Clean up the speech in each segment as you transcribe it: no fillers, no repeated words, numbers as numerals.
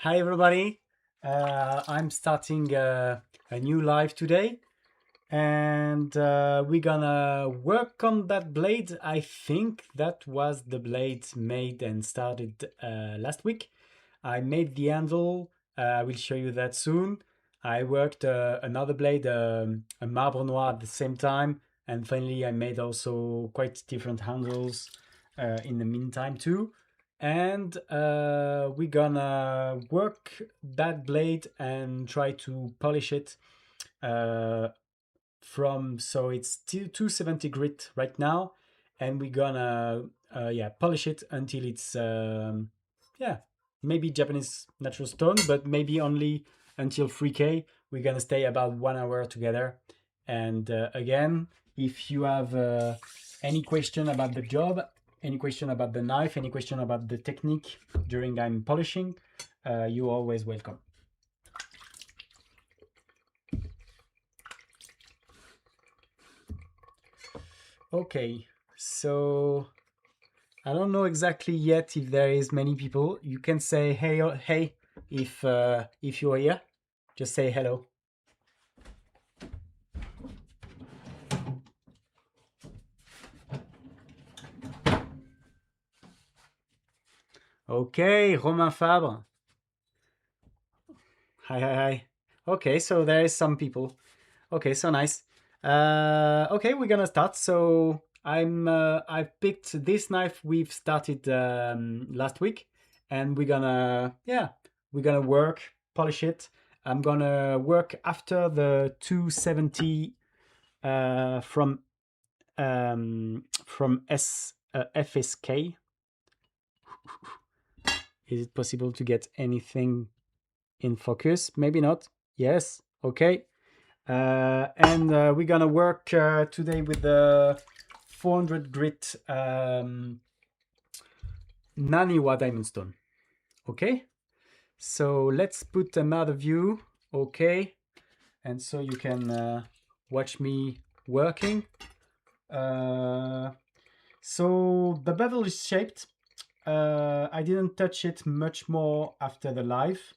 Hi everybody. I'm starting a new live today, and we're gonna work on that blade. I think that was the blade made and started last week. I made the handle. I will show you that soon. I worked another blade, a marbre noir at the same time, and finally I made also quite different handles in the meantime too. And we're gonna work that blade and try to polish it uh, so it's still 270 grit right now, and we're gonna polish it until it's yeah maybe Japanese natural stone, but maybe only until 3K. We're gonna stay about 1 hour together, and again, if you have any question about the job, any question about the knife, any question about the technique during I'm polishing, you're always welcome. Okay, so I don't know exactly yet if there is many people. You can say hey, hey, if you're here, just say hello. Okay, Romain Fabre. Hi, hi, hi. Okay, so there is some people. Okay, so nice. Okay, we're gonna start. So I've picked this knife we've started last week, and we're gonna work, polish it. I'm gonna work after the 270 from FSK. Is it possible to get anything in focus? Maybe not. Yes. Okay. And we're gonna work today with the 400 grit Naniwa diamond stone. Okay. So let's put another view. Okay. And so you can watch me working. So the bevel is shaped. I didn't touch it much more after the live,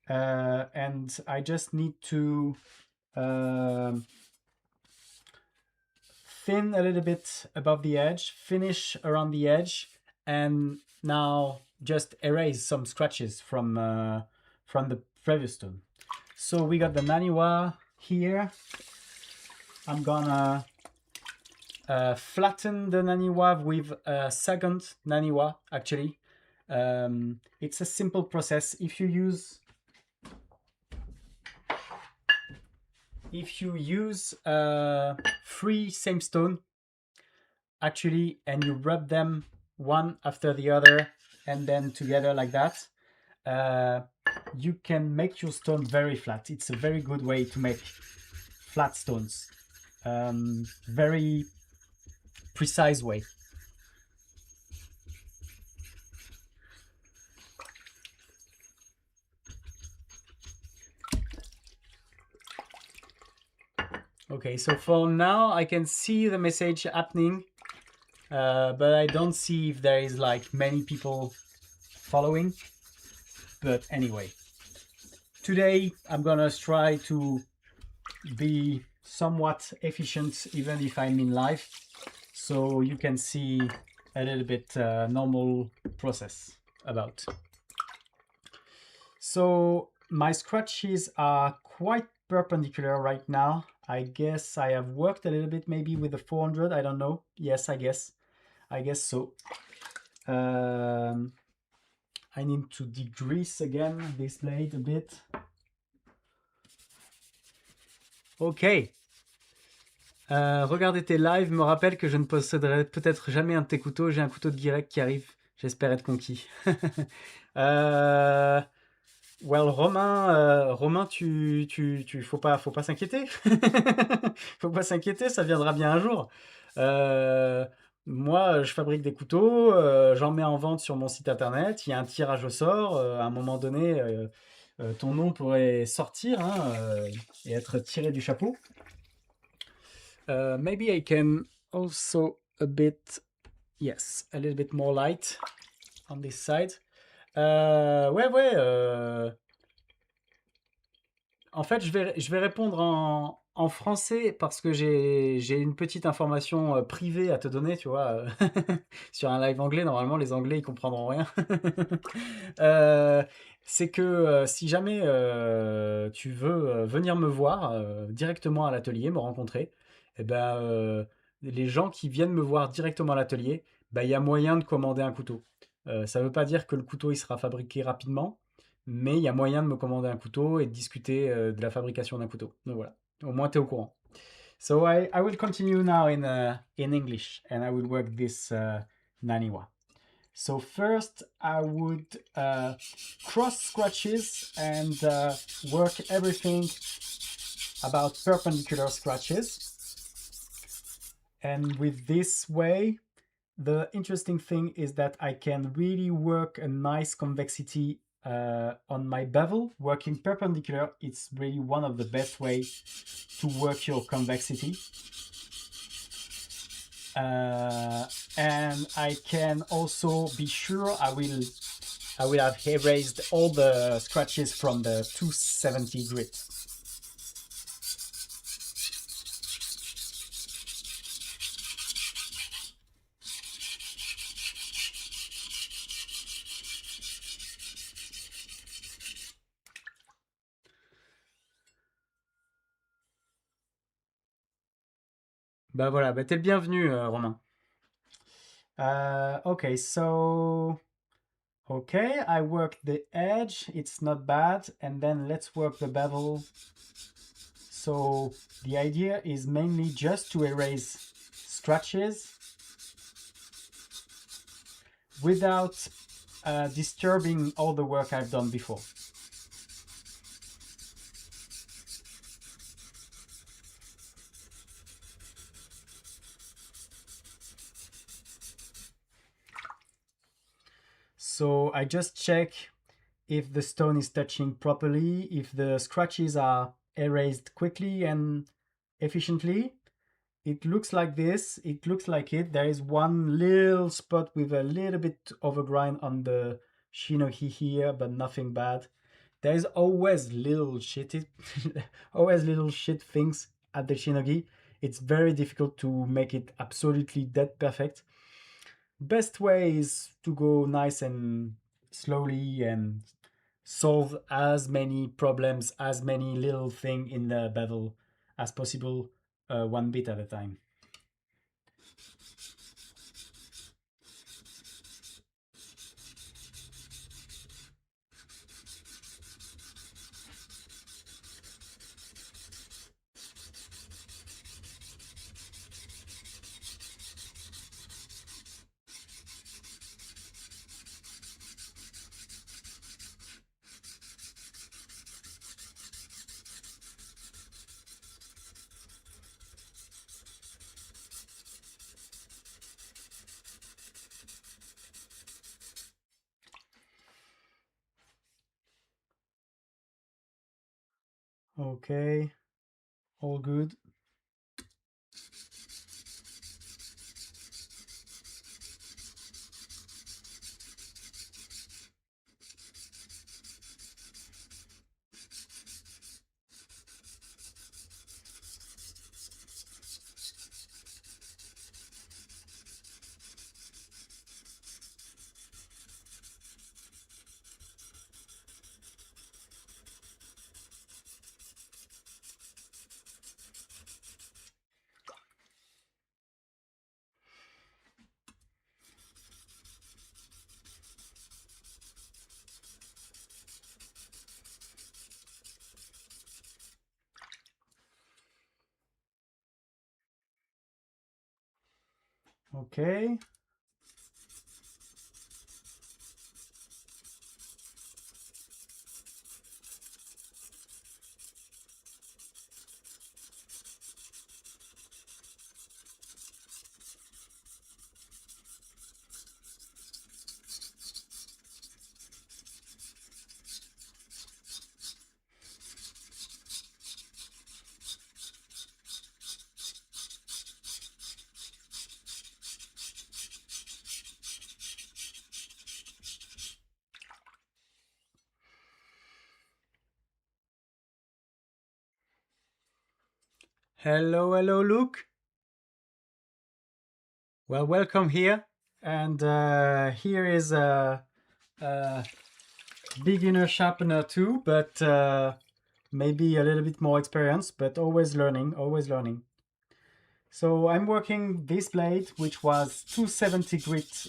and I just need to thin a little bit above the edge, finish around the edge, and now just erase some scratches from the previous stone. So we got the Naniwa here. I'm gonna flatten the Naniwa with a second Naniwa, actually. It's a simple process. If you use 3 same stone, actually, and you rub them one after the other and then together like that, you can make your stone very flat. It's a very good way to make flat stones. Very precise way. Okay, so for now I can see the message happening, but I don't see if there is like many people following. But anyway, today I'm gonna try to be somewhat efficient even if I'm in live, so you can see a little bit normal process about. So my scratches are quite perpendicular right now. I guess I have worked a little bit maybe with the 400, I don't know. Yes, I guess so. I need to degrease again this blade a bit. Ok. Regarder tes lives me rappelle que je ne posséderai peut-être jamais un de tes couteaux. J'ai un couteau de Guirec qui arrive. J'espère être conquis. Well, Romain, tu faut pas s'inquiéter. Faut pas s'inquiéter, ça viendra bien un jour. Moi, je fabrique des couteaux, j'en mets en vente sur mon site internet. Il y a un tirage au sort. À un moment donné, ton nom pourrait sortir, hein, et être tiré du chapeau. Maybe I can also a little bit more light on this side. Ouais, ouais. En fait, je vais répondre en français parce que j'ai une petite information privée à te donner, tu vois. Sur un live anglais, normalement, les Anglais, ils comprendront rien. Euh, c'est que si jamais tu veux venir me voir directement à l'atelier, me rencontrer, eh ben, les gens qui viennent me voir directement à l'atelier, ben, il y a moyen de commander un couteau. Ça ne veut pas dire que le couteau il sera fabriqué rapidement, mais il y a moyen de me commander un couteau et de discuter de la fabrication d'un couteau. Donc voilà, au moins tu es au courant. So I will continue now in English and I will work this naniwa. So first I would cross scratches and work everything about perpendicular scratches. And with this way, the interesting thing is that I can really work a nice convexity on my bevel. Working perpendicular, it's really one of the best ways to work your convexity. And I can also be sure I will have erased all the scratches from the 270 grit. Bah voilà, bah t'es le bienvenu, Romain. Okay, so okay, I worked the edge, it's not bad, and then let's work the bevel. So the idea is mainly just to erase scratches without disturbing all the work I've done before. So I just check if the stone is touching properly, if the scratches are erased quickly and efficiently. It looks like this, it looks like it. There is one little spot with a little bit of a grind on the shinogi here, but nothing bad. There is always little shit, always little shit things at the shinogi. It's very difficult to make it absolutely dead perfect. Best way is to go nice and slowly and solve as many problems, as many little thing in the bevel as possible, one bit at a time. Okay, all good. Okay. Hello, hello, Luke. Well, welcome here. And here is a beginner sharpener too, but maybe a little bit more experience, but always learning, always learning. So I'm working this blade, which was 270 grit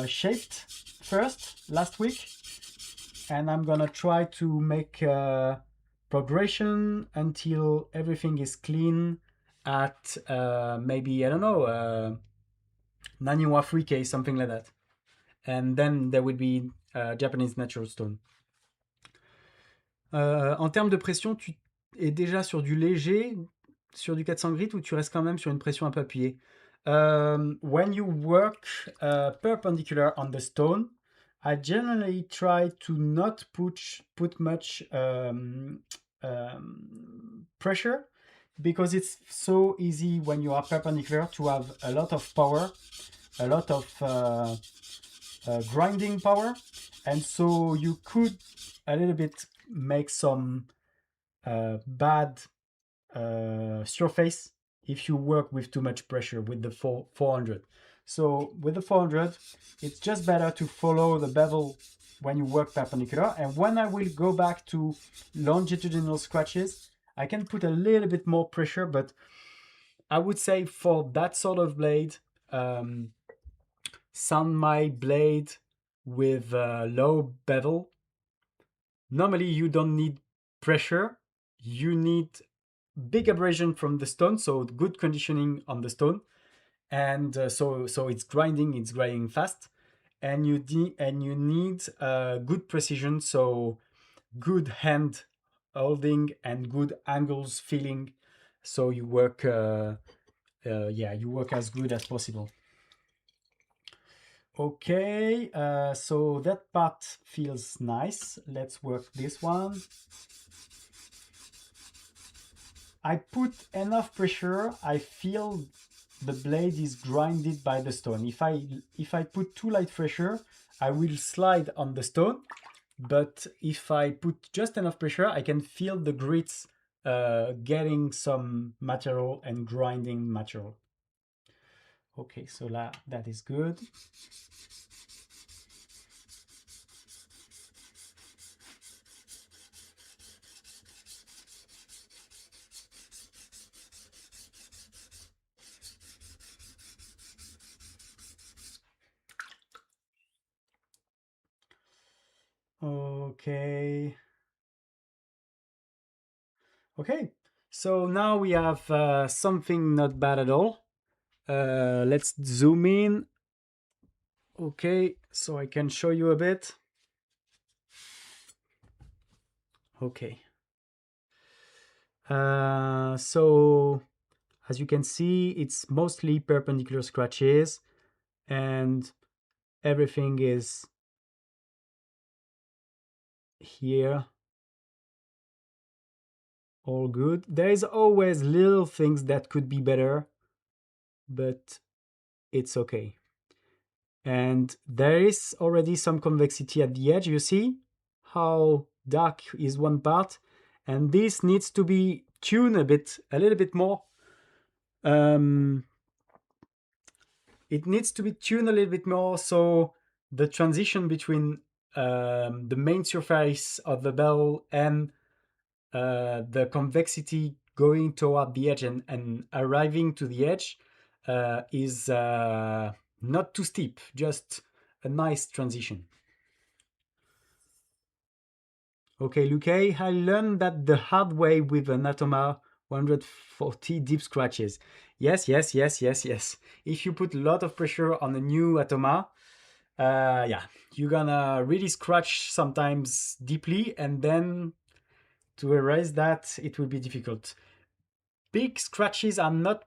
shaped first last week, and I'm gonna try to make progression until everything is clean at maybe, I don't know, Naniwa 3K, something like that. And then there will be Japanese natural stone. En termes de pression, tu es déjà sur du léger, sur du 400 grit, ou tu restes quand même sur une pression un peu appuyée? When you work perpendicular on the stone, I generally try to not put much pressure, because it's so easy when you are perpendicular to have a lot of power, a lot of grinding power, and so you could a little bit make some bad surface if you work with too much pressure with the 400. So with the 400, it's just better to follow the bevel when you work perpendicular. And when I will go back to longitudinal scratches, I can put a little bit more pressure, but I would say for that sort of blade, sand my blade with low bevel. Normally you don't need pressure, you need big abrasion from the stone, so good conditioning on the stone, and so it's grinding fast, and you need good precision, so good hand holding and good angles feeling, so you work you work as good as possible. Okay, so that part feels nice. Let's work this one. I put enough pressure, I feel the blade is grinded by the stone. If I put too light pressure, I will slide on the stone. But if I put just enough pressure, I can feel the grits getting some material and grinding material. Okay, so that is good. Okay. Okay, so now we have something not bad at all. Let's zoom in. Okay, so I can show you a bit. Okay. So as you can see, it's mostly perpendicular scratches, and everything is here all good. There is always little things that could be better, but it's okay. And there is already some convexity at the edge. You see how dark is one part, and this needs to be tuned a little bit more. It needs to be tuned a little bit more, so the transition between the main surface of the bevel and the convexity going toward the edge and arriving to the edge is not too steep, just a nice transition. Okay, Luke, I learned that the hard way with an Atoma 140 deep scratches. Yes. If you put a lot of pressure on a new Atoma, you're gonna really scratch sometimes deeply, and then to erase that, it will be difficult. Big scratches are not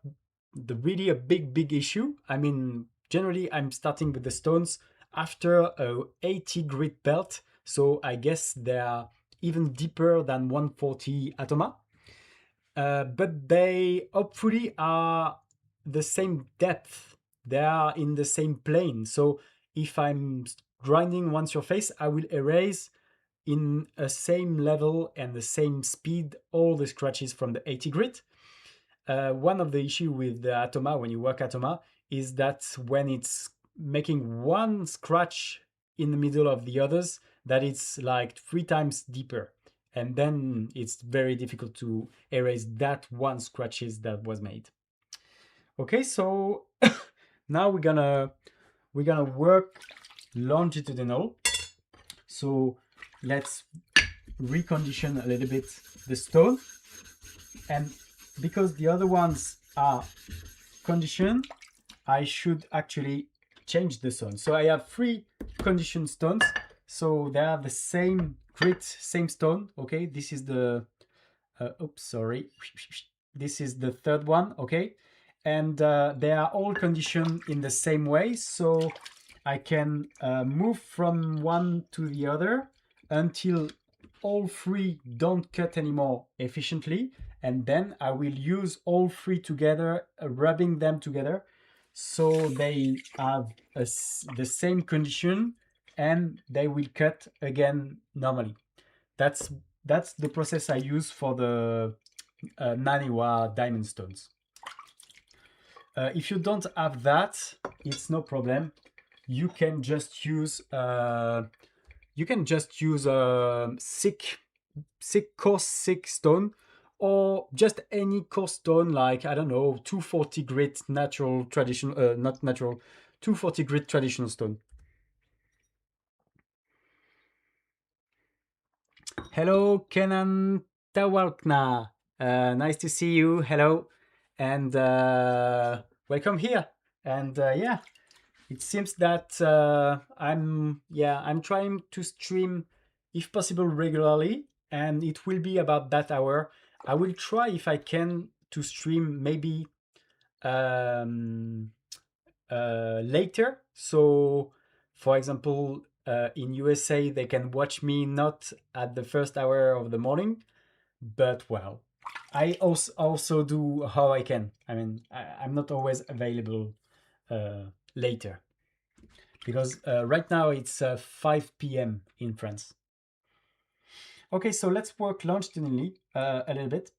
really a big issue. I mean, generally I'm starting with the stones after a 80 grit belt, so I guess they are even deeper than 140 Atoma. But they hopefully are the same depth. They are in the same plane. So if I'm grinding one surface, I will erase in a same level and the same speed all the scratches from the 80 grit. One of the issue with the Atoma, when you work Atoma, is that when it's making one scratch in the middle of the others, that it's like 3 times deeper. And then it's very difficult to erase that one scratches that was made. Okay, so now we're gonna work longitudinal. So let's recondition a little bit the stone, and because the other ones are conditioned, I should actually change the stone. So I have 3 conditioned stones, so they are the same grit, same stone. Okay, this is the oops, sorry, this is the third one. Okay, and they are all conditioned in the same way, so I can move from one to the other until all 3 don't cut anymore efficiently, and then I will use all 3 together, rubbing them together, so they have the same condition and they will cut again normally. That's the process I use for the Naniwa diamond stones. If you don't have that, it's no problem. You can just use coarse thick stone, or just any coarse stone, like, I don't know, 240 grit natural traditional, not natural, 240 grit traditional stone. Hello, Kenan Tawalkna. Nice to see you. Hello, and welcome here. And yeah, it seems that I'm trying to stream, if possible, regularly, and it will be about that hour. I will try, if I can, to stream maybe later. So, for example, in USA, they can watch me not at the first hour of the morning, but well, I also do how I can. I mean, I'm not always available later, because right now it's 5 p.m. in France. Okay, so let's work longitudinally a little bit.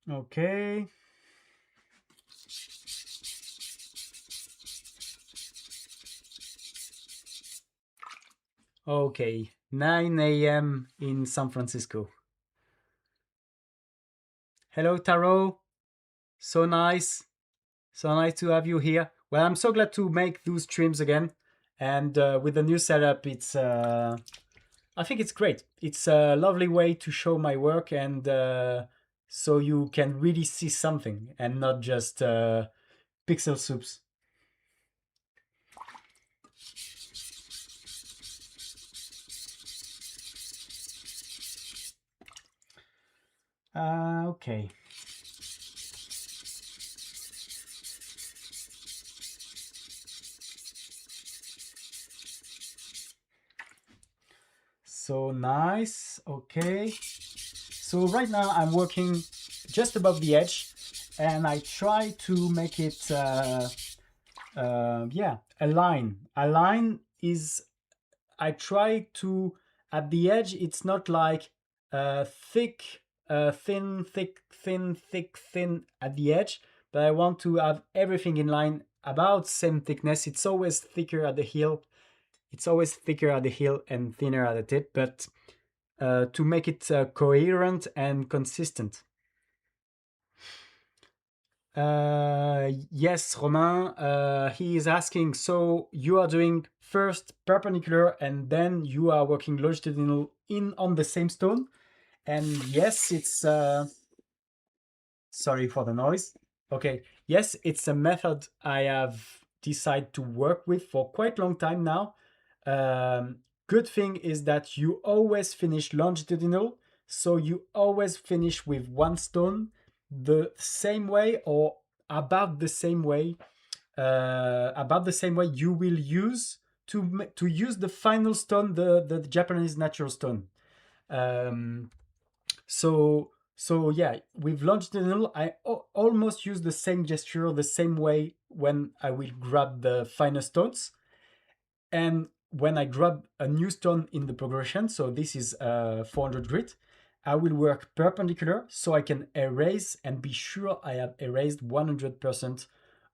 Okay. Okay, 9 a.m. in San Francisco. Hello, Taro. So nice. So nice to have you here. Well, I'm so glad to make those streams again. And with the new setup, it's I think it's great. It's a lovely way to show my work, and so you can really see something and not just pixel soups. Okay. So nice. Okay. So right now I'm working just above the edge, and I try to make it yeah, a line. A line is, I try to, at the edge, it's not like thick, thin, thick, thin, thick, thin at the edge, but I want to have everything in line, about same thickness. It's always thicker at the heel. It's always thicker at the heel and thinner at the tip, but to make it coherent and consistent. Yes, Romain, he is asking, so you are doing first perpendicular and then you are working longitudinal in on the same stone? And yes, it's sorry for the noise. Okay, yes, it's a method I have decided to work with for quite a long time now. good thing is that you always finish longitudinal, so you always finish with one stone the same way or about the same way you will use to use the final stone, the Japanese natural stone. Um, so yeah, with longitudinal, I almost use the same gesture, the same way when I will grab the finer stones. And when I grab a new stone in the progression, so this is 400 grit, I will work perpendicular so I can erase and be sure I have erased 100%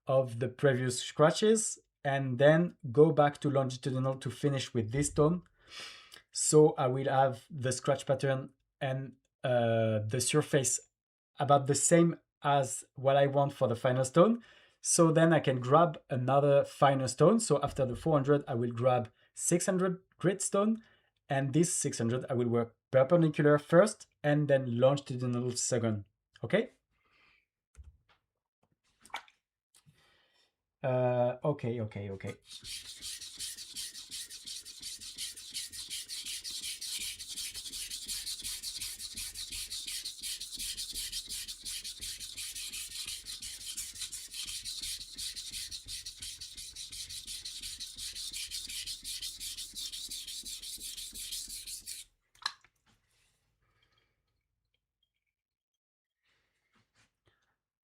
of the previous scratches, and then go back to longitudinal to finish with this stone. So I will have the scratch pattern and the surface about the same as what I want for the final stone. So then I can grab another finer stone. So after the 400, I will grab 600 grit stone, and this 600 I will work perpendicular first and then longitudinal second. Okay. Okay.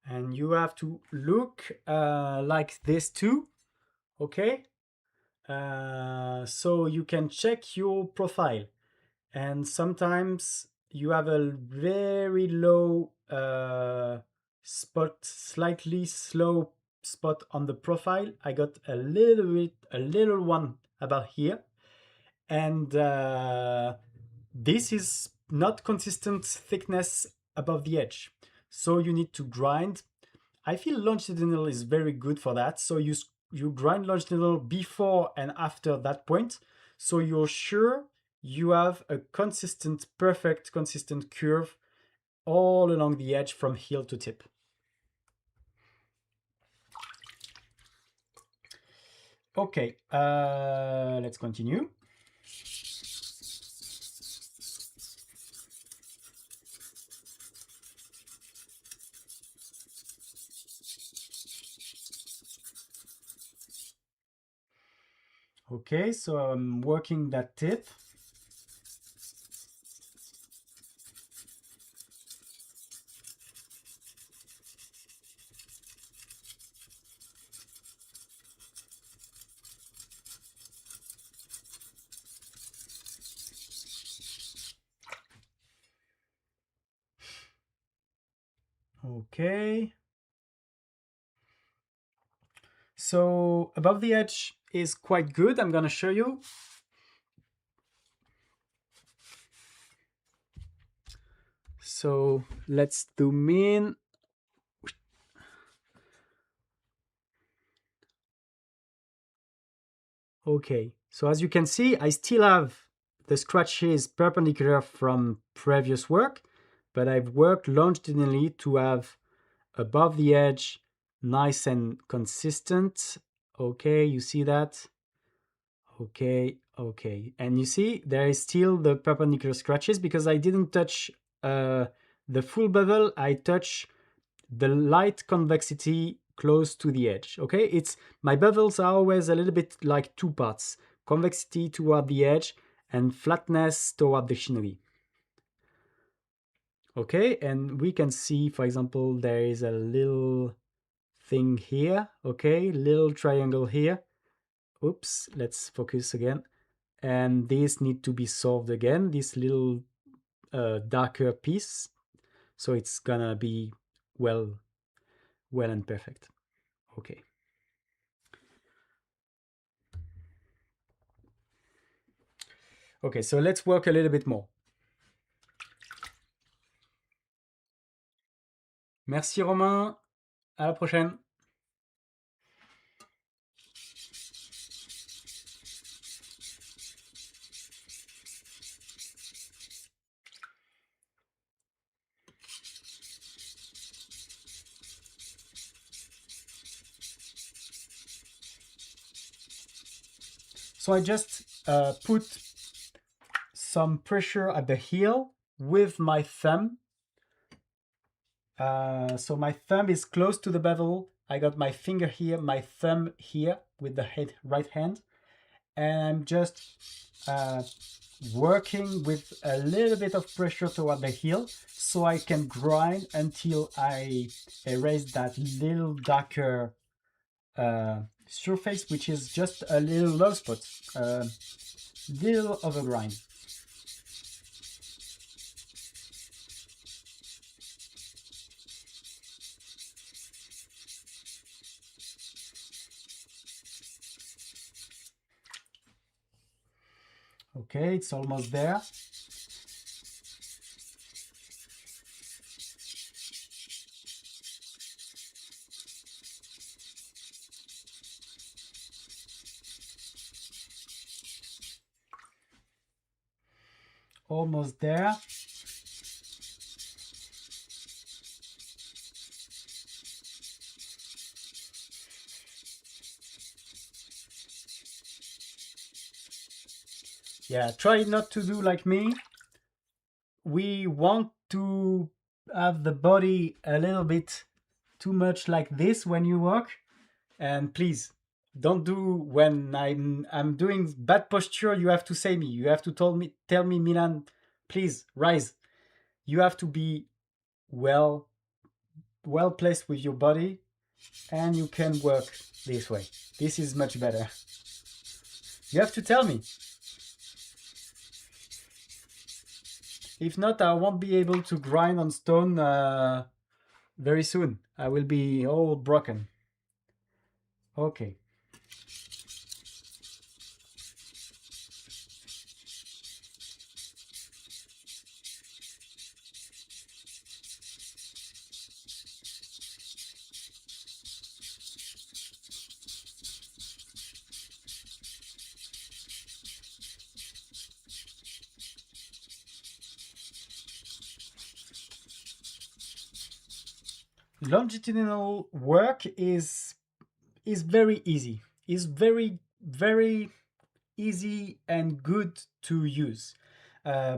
And you have to look like this too. Okay. So you can check your profile, and sometimes you have a very low spot, slightly slow spot on the profile. I got a little one about here, and this is not consistent thickness above the edge, so you need to grind. I feel longitudinal is very good for that. So you grind longitudinal before and after that point, so you're sure you have a consistent, perfect, consistent curve all along the edge from heel to tip. Okay, let's continue. Okay, so I'm working that tip. Okay. So above the edge is quite good. I'm gonna show you. So let's zoom in. Okay, so as you can see, I still have the scratches perpendicular from previous work, but I've worked longitudinally to have above the edge nice and consistent. Okay, you see that? Okay. And you see there is still the perpendicular scratches because I didn't touch the full bevel. I touch the light convexity close to the edge. Okay, it's my bevels are always a little bit like two parts: convexity toward the edge and flatness toward the shinobi. Okay, and we can see, for example, there is a little thing here. Okay, little triangle here. Oops, let's focus again. And this need to be solved again, this little darker piece. So it's gonna be well and perfect. Okay. Okay, so let's work a little bit more. Merci Romain, à la prochaine. So I just put some pressure at the heel with my thumb. So my thumb is close to the bevel. I got my finger here, my thumb here with the right hand. And I'm just working with a little bit of pressure toward the heel so I can grind until I erase that little darker surface, which is just a little low spot, little overgrind. Okay, it's almost there. Almost there. Yeah, try not to do like me. We want to have the body a little bit too much like this when you work. And please, don't do when I'm doing bad posture, you have to say me. You have to tell me, Milan, please rise. You have to be well placed with your body, and you can work this way. This is much better. You have to tell me. If not, I won't be able to grind on stone very soon. I will be all broken. Okay. Longitudinal work is very easy. Is very easy and good to use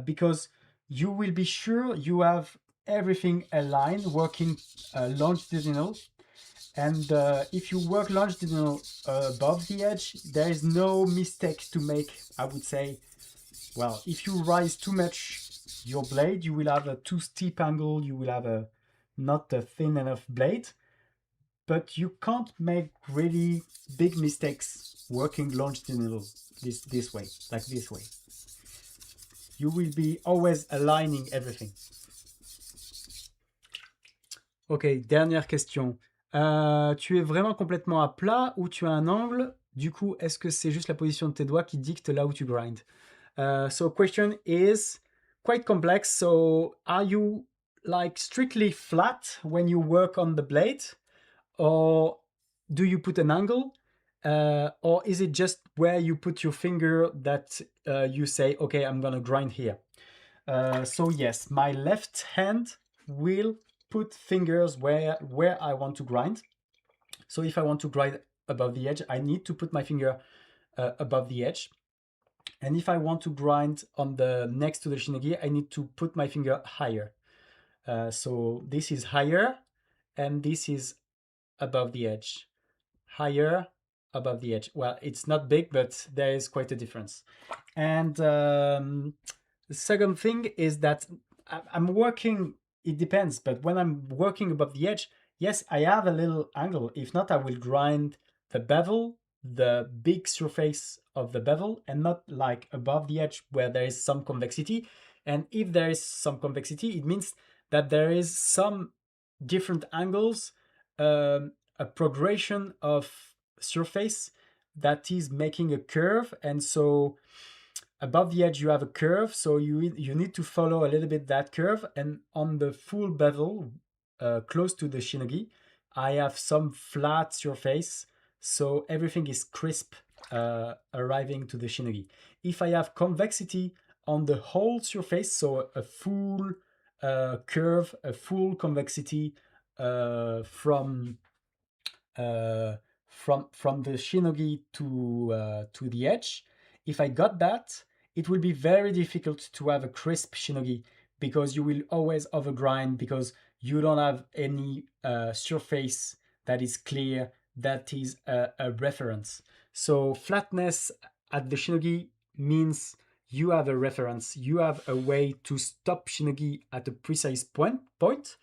because you will be sure you have everything aligned working longitudinal. And if you work longitudinal above the edge, there is no mistake to make, I would say. Well, if you rise too much your blade, you will have a too steep angle, you will have a not a thin enough blade, but you can't make really big mistakes working longitudinal this way, like this way. You will be always aligning everything. Ok, dernière question. Tu es vraiment complètement à plat ou tu as un angle? Du coup, est-ce que c'est juste la position de tes doigts qui dicte là où tu grind? So question is quite complex. So are you like strictly flat when you work on the blade? Or do you put an angle? Or is it just where you put your finger that you say, okay, I'm gonna grind here? So yes, my left hand will put fingers where I want to grind. So if I want to grind above the edge, I need to put my finger above the edge. And if I want to grind on the next to the shinagi, I need to put my finger higher. So this is higher, and this is above the edge. Higher, above the edge. Well, it's not big, but there is quite a difference. And the second thing is that I'm working, it depends, but when I'm working above the edge, yes, I have a little angle. If not, I will grind the bevel, the big surface of the bevel, and not like above the edge where there is some convexity. And if there is some convexity, it means that there is some different angles, a progression of surface that is making a curve. And so above the edge you have a curve, so you need to follow a little bit that curve. And on the full bevel, close to the shinogi, I have some flat surface, so everything is crisp arriving to the shinogi. If I have convexity on the whole surface, so a full curve, a full convexity from the shinogi to the edge, if I got that, it will be very difficult to have a crisp shinogi because you will always overgrind because you don't have any surface that is clear, that is a reference. So flatness at the shinogi means you have a reference, you have a way to stop shinogi at a precise point,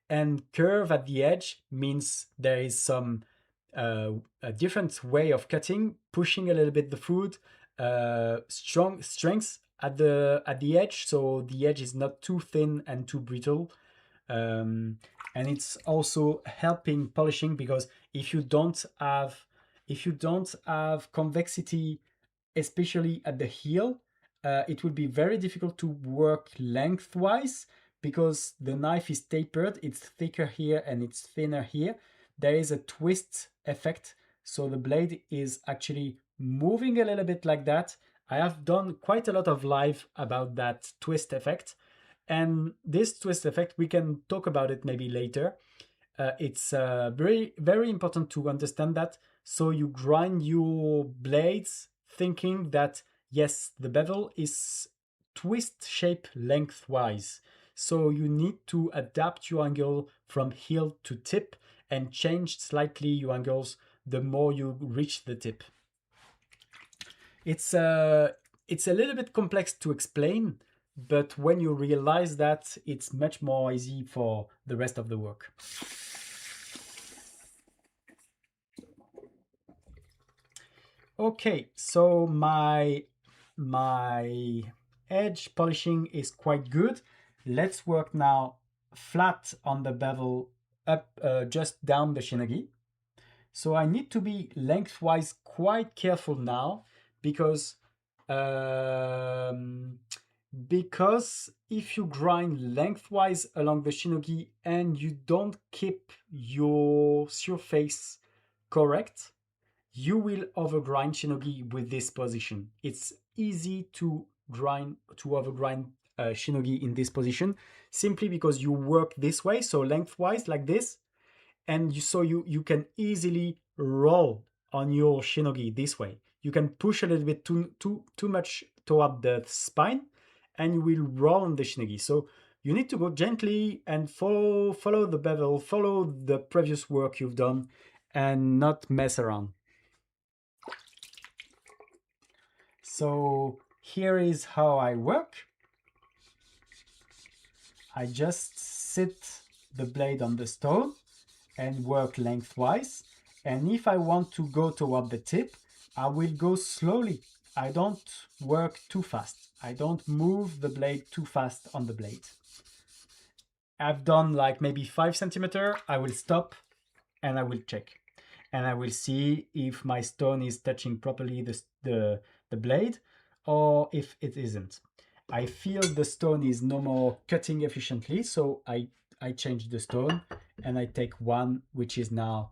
and curve at the edge means there is some a different way of cutting, pushing a little bit the food, strong strength at the edge, so the edge is not too thin and too brittle. And it's also helping polishing because if you don't have convexity, especially at the heel, it will be very difficult to work lengthwise because the knife is tapered, it's thicker here and it's thinner here. There is a twist effect, so the blade is actually moving a little bit like that. I have done quite a lot of live about that twist effect, and this twist effect, we can talk about it maybe later. It's very, very important to understand that. So you grind your blades thinking that, yes, the bevel is twist shape lengthwise. So you need to adapt your angle from heel to tip and change slightly your angles the more you reach the tip. It's a little bit complex to explain, but when you realize that, it's much more easy for the rest of the work. Okay, so my edge polishing is quite good. Let's work now flat on the bevel up just down the shinogi. So I need to be lengthwise quite careful now because um, because if you grind lengthwise along the shinogi and you don't keep your surface correct, you will overgrind shinogi with this position. It's easy to overgrind shinogi in this position simply because you work this way, so lengthwise like this, and you can easily roll on your shinogi this way. You can push a little bit too much toward the spine, and you will roll on the shinogi. So you need to go gently and follow the bevel, follow the previous work you've done, and not mess around. So here is how I work. I just sit the blade on the stone and work lengthwise. And if I want to go toward the tip, I will go slowly. I don't work too fast. I don't move the blade too fast on the blade. I've done like maybe 5 centimeters. I will stop and I will check. And I will see if my stone is touching properly the blade or if it isn't. I feel the stone is no more cutting efficiently, so I change the stone and I take one which is now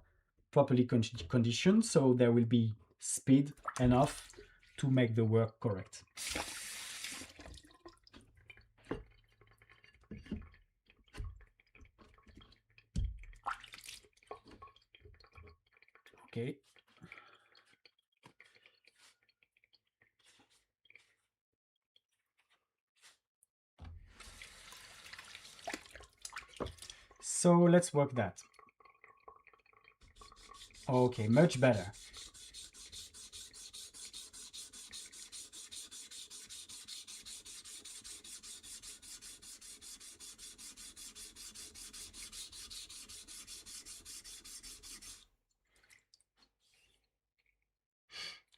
properly conditioned, so there will be speed enough to make the work correct. Okay. So let's work that. Okay, much better.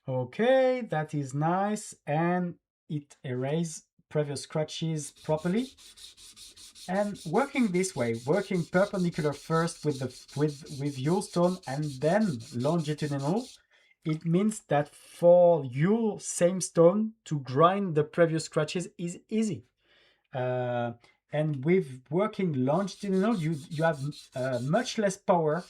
Okay, that is nice, and it erases previous scratches properly. And working this way, working perpendicular first with your stone and then longitudinal, it means that for your same stone to grind the previous scratches is easy. And with working longitudinal, you have much less power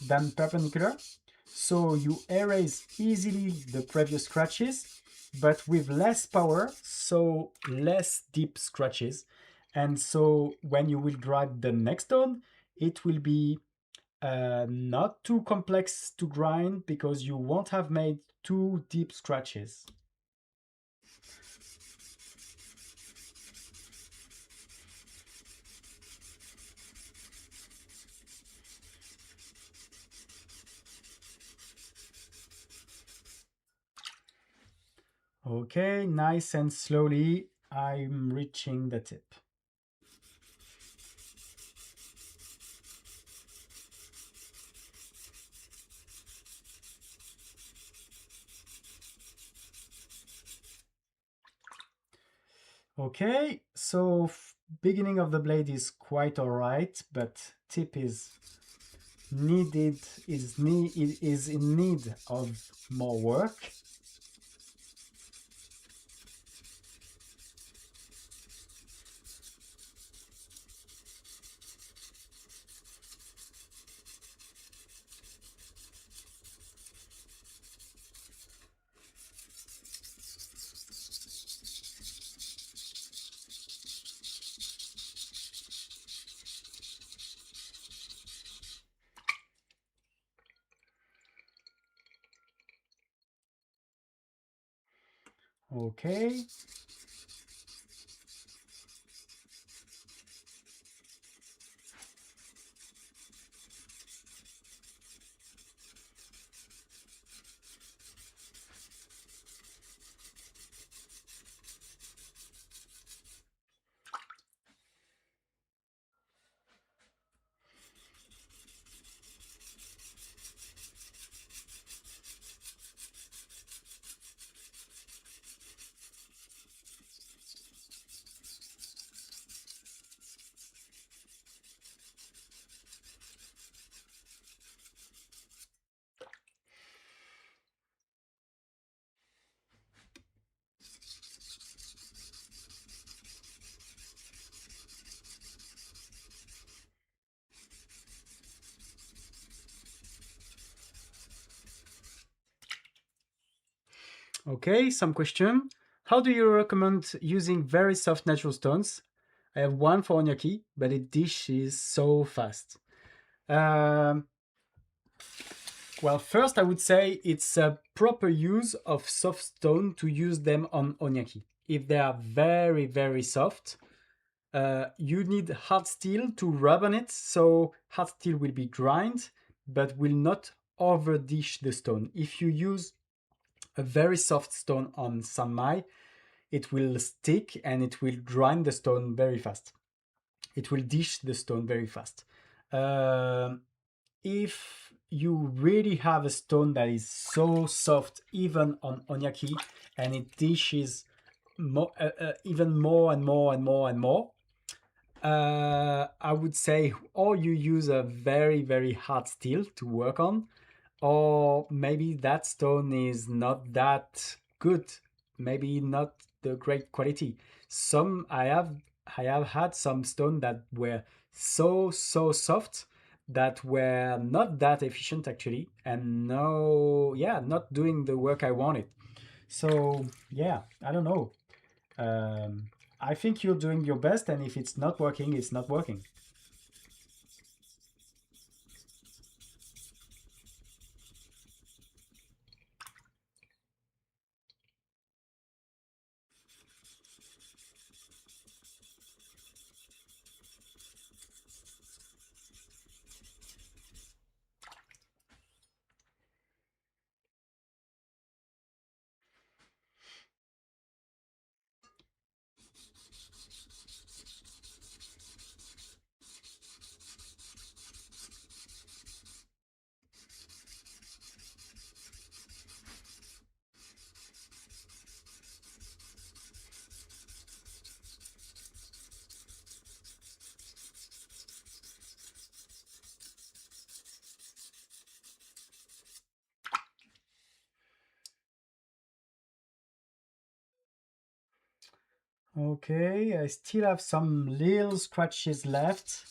than perpendicular. So you erase easily the previous scratches, but with less power, so less deep scratches. And so when you will drive the next stone, it will be not too complex to grind because you won't have made too deep scratches. Okay, nice and slowly I'm reaching the tip. Okay, so beginning of the blade is quite all right, but tip needed is in need of more work. Okay. Okay, some question. How do you recommend using very soft natural stones? I have one for onyaki, but it dishes so fast. Um, well, first I would say it's a proper use of soft stone to use them on onyaki. If they are very, very soft, you need hard steel to rub on it, so hard steel will be grind, but will not over dish the stone. If you use a very soft stone on sanmai, it will stick and it will grind the stone very fast. It will dish the stone very fast. If you really have a stone that is so soft, even on onyaki, and it dishes even more and more and more and more, I would say, or you use a very, very hard steel to work on, or maybe that stone is not that good, maybe not the great quality. Some I have had some stone that were so soft that were not that efficient actually, and no, yeah, not doing the work I wanted. So yeah, I don't know. Um, I think you're doing your best, and if it's not working, it's not working. Okay, I still have some little scratches left.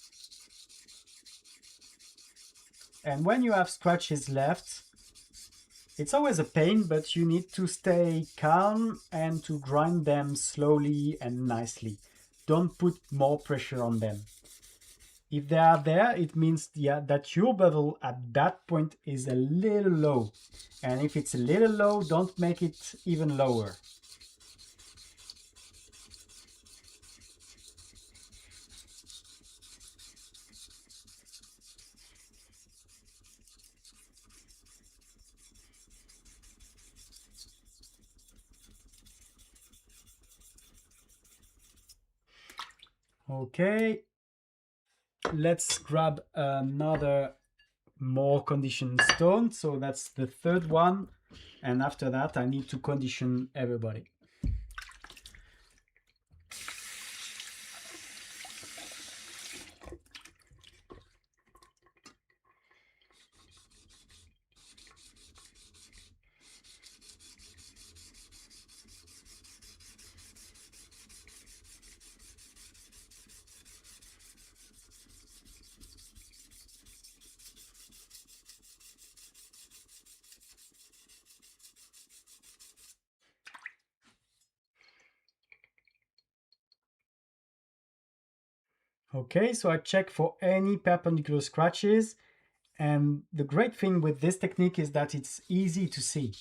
And when you have scratches left, it's always a pain, but you need to stay calm and to grind them slowly and nicely. Don't put more pressure on them. If they are there, it means that your bevel at that point is a little low. And if it's a little low, don't make it even lower. Okay, let's grab another more conditioned stone. So that's the third one. And after that, I need to condition everybody. Okay, so I check for any perpendicular scratches. And the great thing with this technique is that it's easy to see.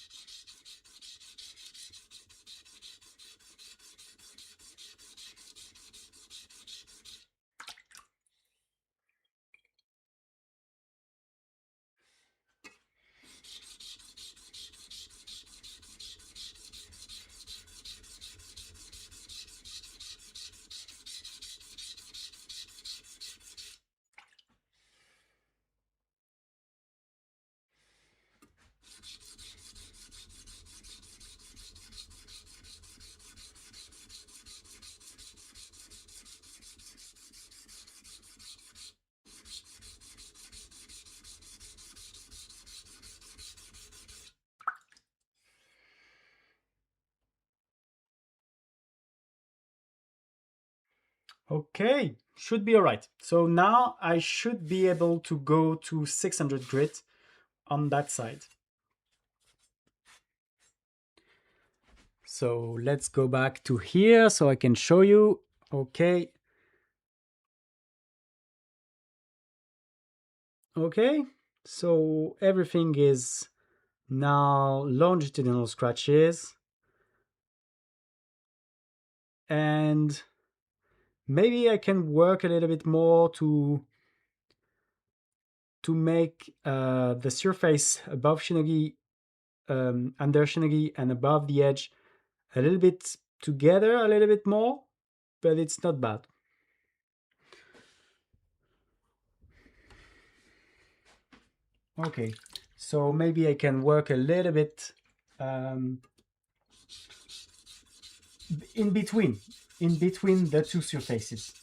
Okay, should be all right. So now I should be able to go to 600 grit on that side. So let's go back to here so I can show you. Okay. Okay, so everything is now longitudinal scratches. And maybe I can work a little bit more to make the surface above Shinogi, under Shinogi and above the edge a little bit together, a little bit more, but it's not bad. Okay, so maybe I can work a little bit in between the two surfaces.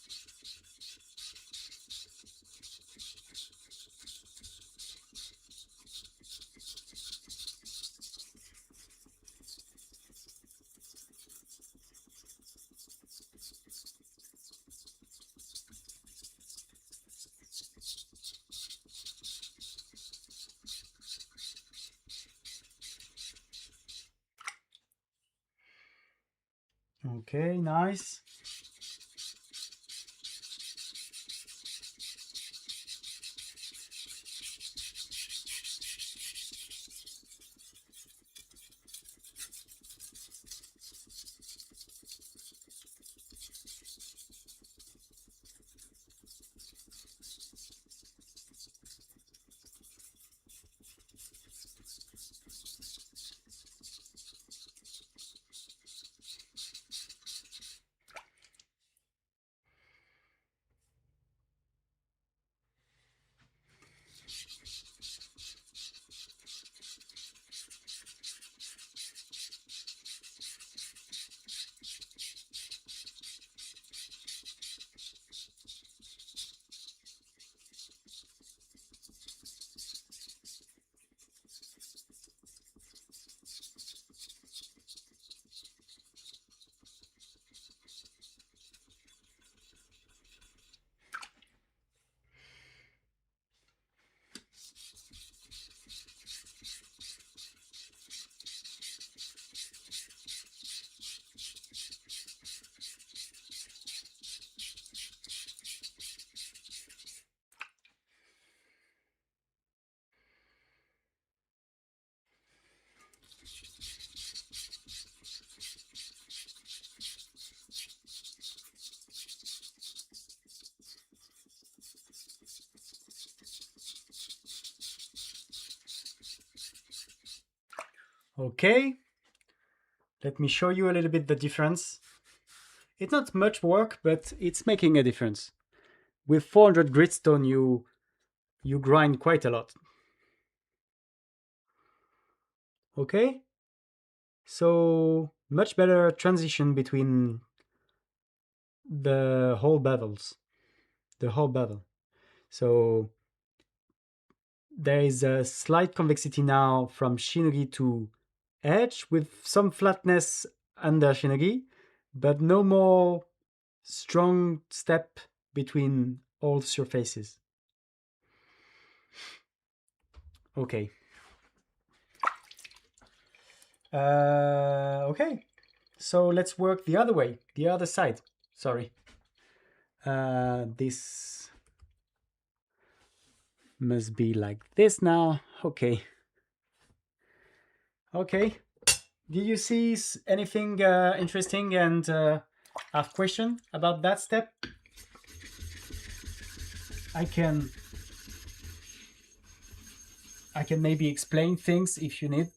Okay, nice. Okay, let me show you a little bit the difference. It's not much work, but it's making a difference. With 400 gritstone, you grind quite a lot. Okay, so much better transition between the whole bevels, the whole bevel. So there is a slight convexity now from shinogi to edge with some flatness under shinogi, but no more strong step between all surfaces. Okay. Okay. So let's work the other way, the other side. Sorry. This must be like this now. Okay. Okay. Did you see anything interesting and have question about that step? I can maybe explain things if you need.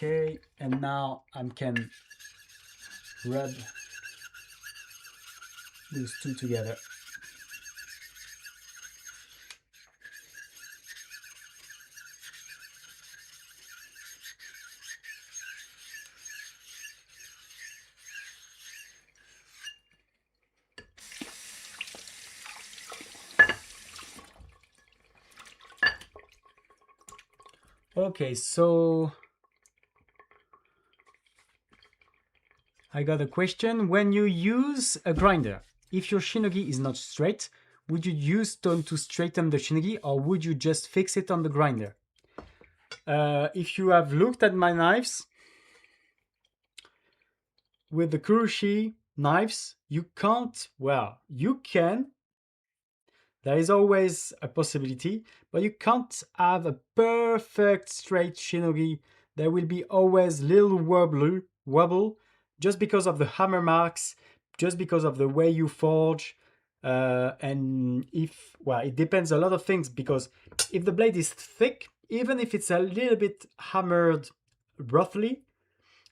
Okay, and now I can rub these two together. Okay, so I got a question. When you use a grinder, if your shinogi is not straight, would you use stone to straighten the shinogi or would you just fix it on the grinder? If you have looked at my knives, with the kurushi knives, you can't, well, you can. There is always a possibility, but you can't have a perfect straight shinogi. There will be always little wobble just because of the hammer marks, just because of the way you forge. And if, well, it depends a lot of things because if the blade is thick, even if it's a little bit hammered roughly,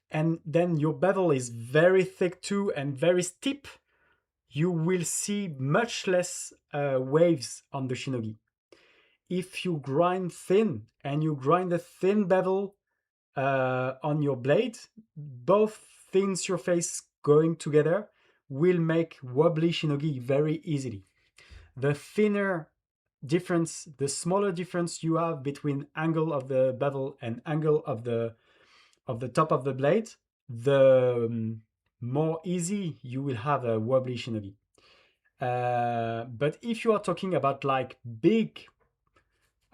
and then your bevel is very thick too and very steep, you will see much less waves on the shinogi. If you grind thin and you grind a thin bevel on your blade, both thin surface going together will make wobbly shinogi very easily. The thinner difference, the smaller difference you have between angle of the bevel and angle of the top of the blade, the more easy you will have a wobbly shinogi. But if you are talking about like big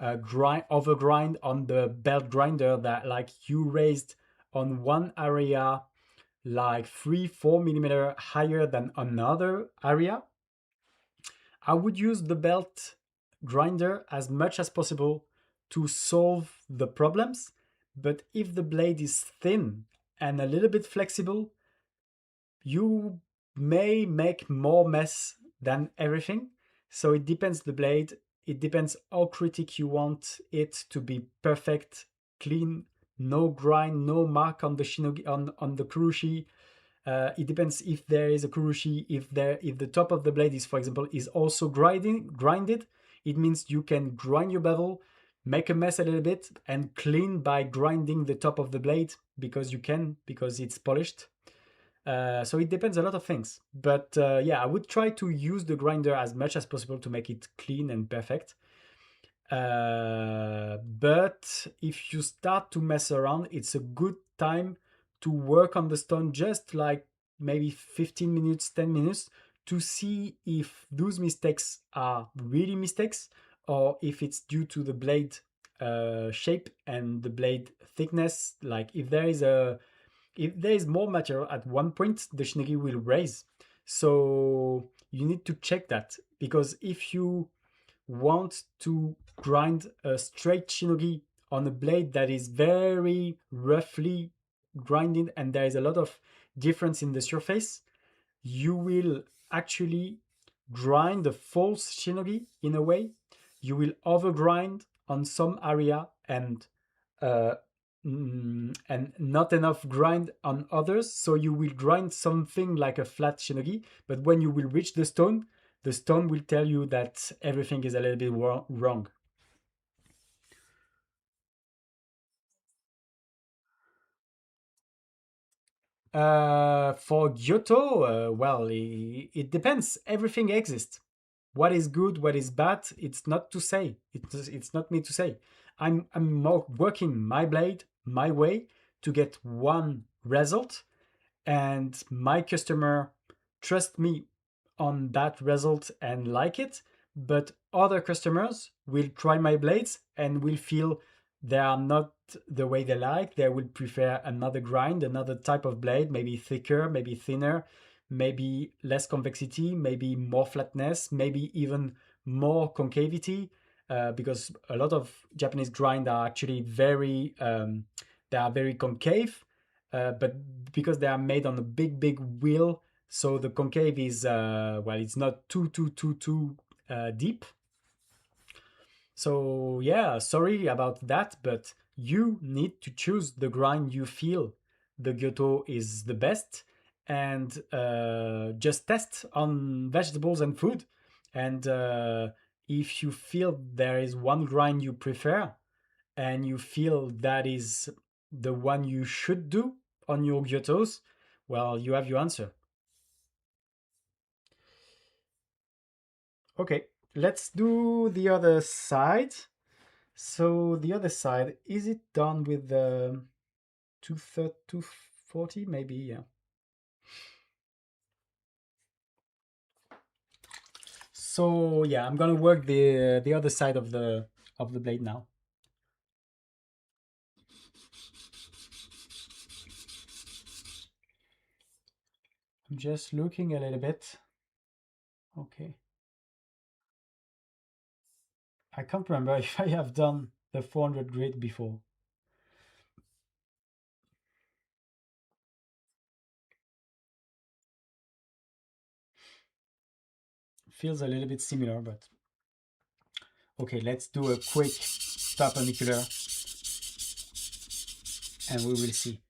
overgrind on the belt grinder that like you raised on one area like 3-4 millimeter higher than another area, I would use the belt grinder as much as possible to solve the problems. But if the blade is thin and a little bit flexible, you may make more mess than everything. So it depends the blade. It depends how critic you want it to be perfect, clean, no grind, no mark on the shinogi on the kurushi. It depends if there is a kurushi. If the top of the blade is, for example, is also grinded, it means you can grind your bevel, make a mess a little bit, and clean by grinding the top of the blade because you can, because it's polished. So it depends a lot of things. But yeah, I would try to use the grinder as much as possible to make it clean and perfect. But if you start to mess around, it's a good time to work on the stone just like maybe 15 minutes, 10 minutes to see if those mistakes are really mistakes or if it's due to the blade shape and the blade thickness. Like if there is a if there is more material at one point, the shinogi will raise. So you need to check that, because if you want to grind a straight shinogi on a blade that is very roughly grinded and there is a lot of difference in the surface, you will actually grind the false shinogi in a way. You will overgrind on some area uh, and not enough grind on others. So you will grind something like a flat shinogi, but when you will reach the stone will tell you that everything is a little bit wrong. For Kyoto, well, it depends. Everything exists. What is good, what is bad, it's not to say. It's not me to say. I'm more working my blade my way to get one result, and my customer trust me on that result and like it. But other customers will try my blades and will feel they are not the way they like. They will prefer another grind, another type of blade, maybe thicker, maybe thinner, maybe less convexity, maybe more flatness, maybe even more concavity, because a lot of Japanese grind are actually very they are very concave, but because they are made on a big wheel, so the concave is well, it's not too deep. So yeah, sorry about that, but you need to choose the grind you feel the Gyoto is the best, and just test on vegetables and food. And if you feel there is one grind you prefer, and you feel that is the one you should do on your Gyotos, well, you have your answer. Okay, let's do the other side. So the other side, is it done with the 240? Maybe, yeah. So yeah, I'm gonna work the other side of the blade now. I'm just looking a little bit. Okay. I can't remember if I have done the 400 grit before. Feels a little bit similar, but okay, let's do a quick perpendicular and we will see.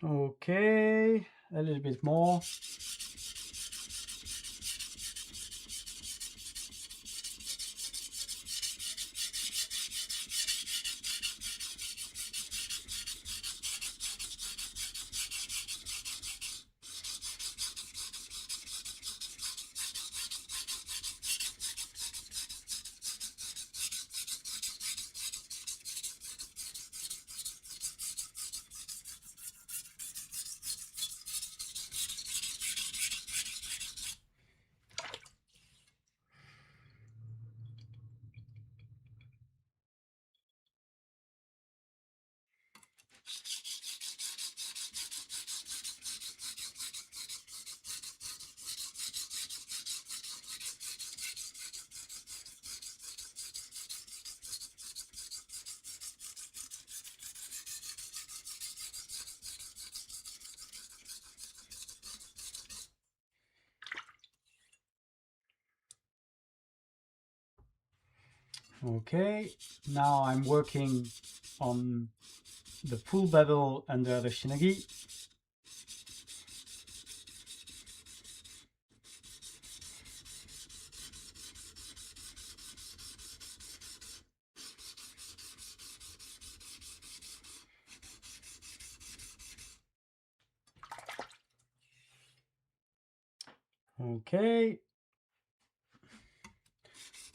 Okay, a little bit more. Okay, now I'm working on the full bevel under the shinagi. Okay.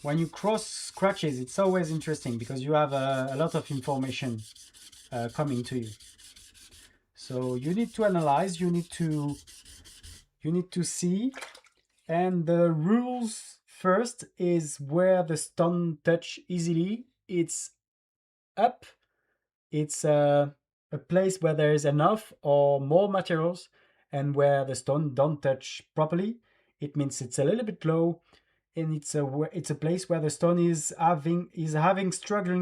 When you cross scratches, it's always interesting because you have a lot of information coming to you. So you need to analyze, you need to see, and the rules first is where the stone touch easily, it's up, it's a place where there is enough or more materials, and where the stone don't touch properly, it means it's a little bit low, and it's a place where the stone is having struggle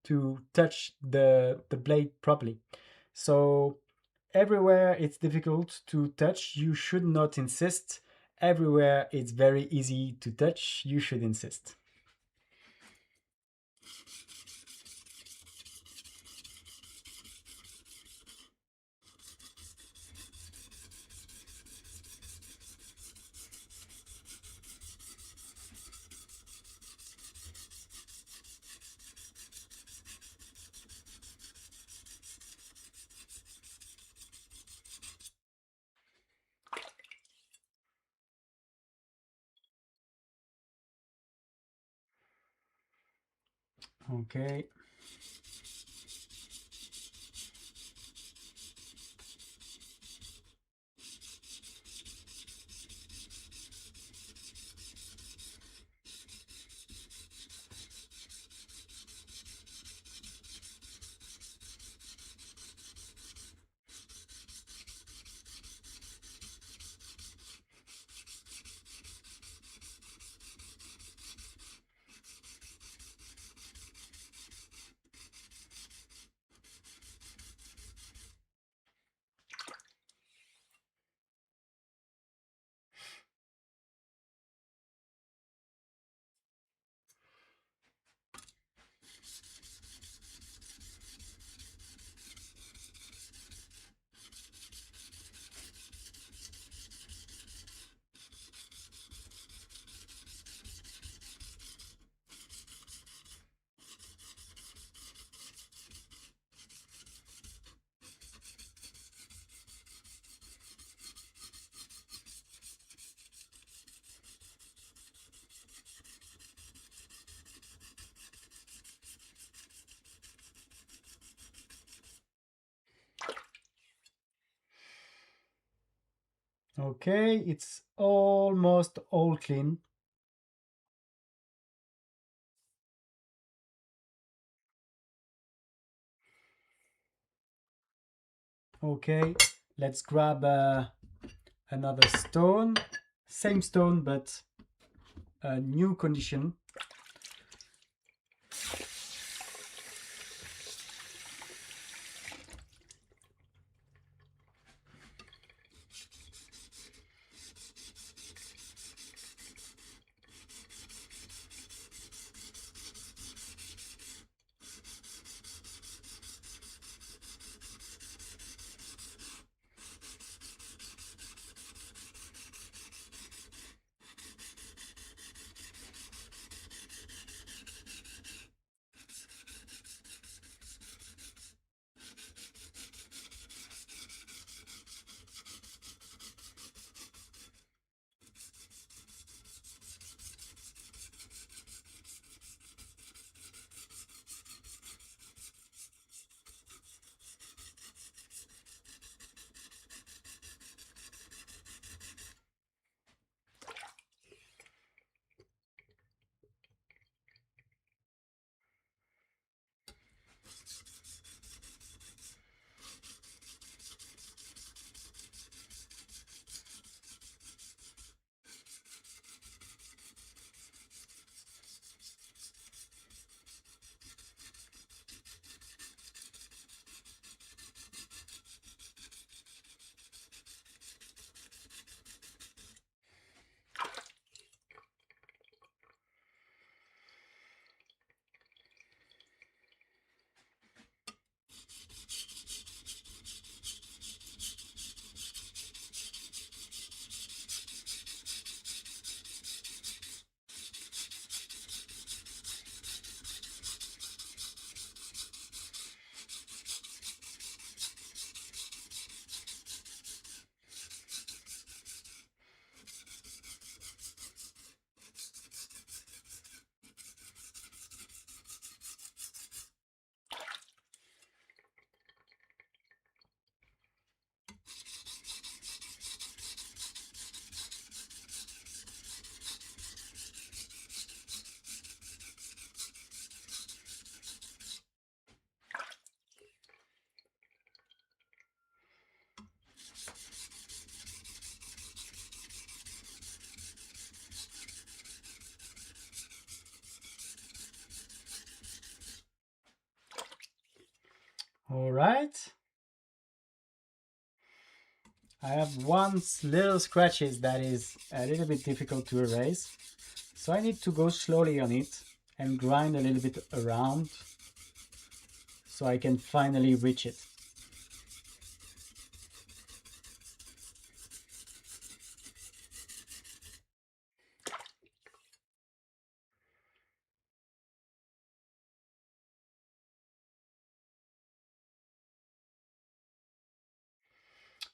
to touch the blade properly. So everywhere it's difficult to touch, you should not insist. Everywhere it's very easy to touch, you should insist. Okay. Okay, it's almost all clean. Okay, let's grab another stone. Same stone, but a new condition. All right. I have one little scratches that is a little bit difficult to erase. So I need to go slowly on it and grind a little bit around so I can finally reach it.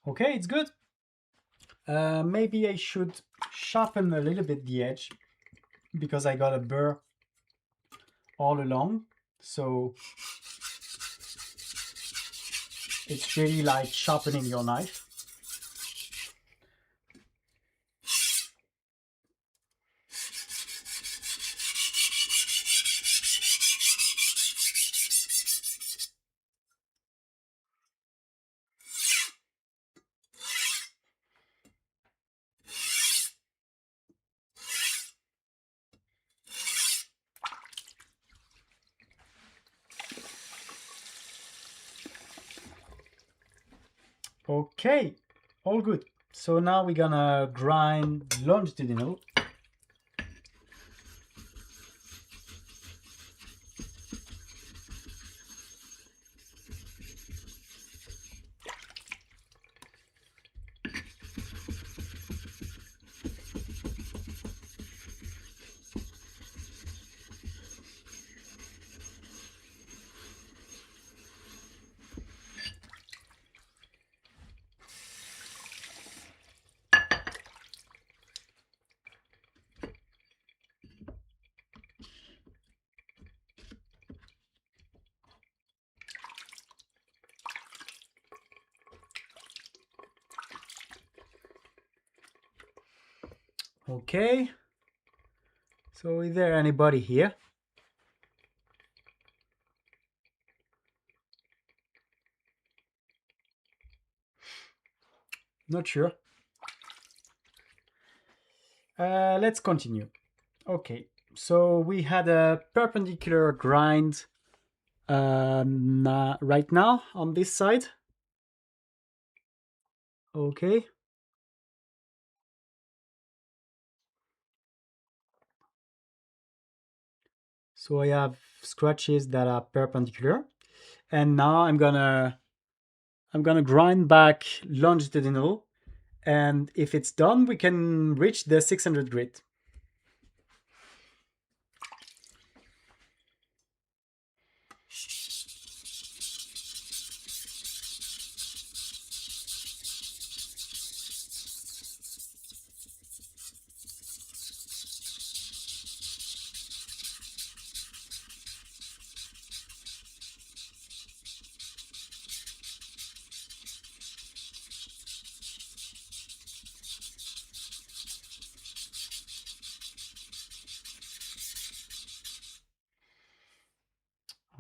Okay, it's good. Maybe I should sharpen a little bit the edge because I got a burr all along. So it's really like sharpening your knife. Okay, all good. So now we're gonna grind longitudinal. Okay. So is there anybody here? Not sure. Let's continue. Okay, so we had a perpendicular grind right now on this side. Okay. So I have scratches that are perpendicular. And now I'm gonna grind back longitudinal. And if it's done, we can reach the 600 grit.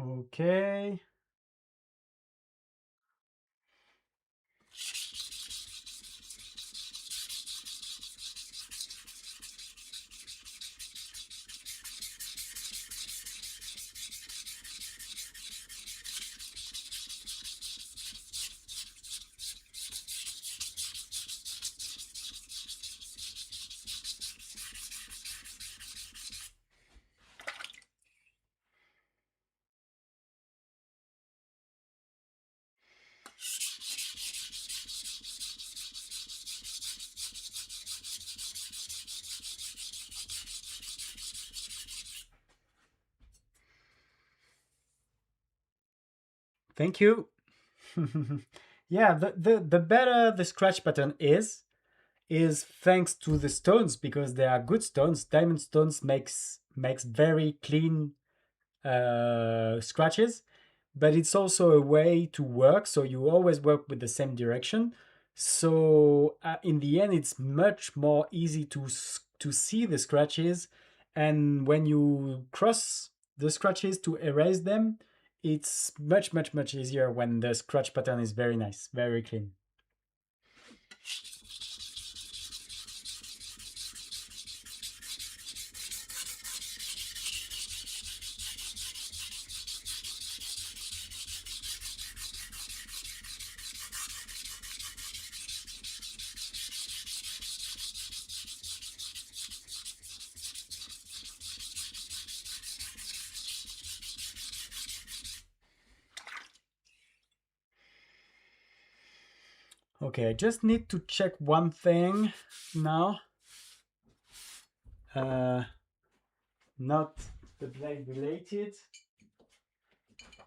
Okay. Thank you. Yeah, the better the scratch pattern is thanks to the stones because they are good stones. Diamond stones makes very clean scratches, but it's also a way to work. So you always work with the same direction. So in the end, it's much more easy to see the scratches, and when you cross the scratches to erase them, it's much easier when the scratch pattern is very nice, very clean. Okay, I just need to check one thing now. Not the blade related,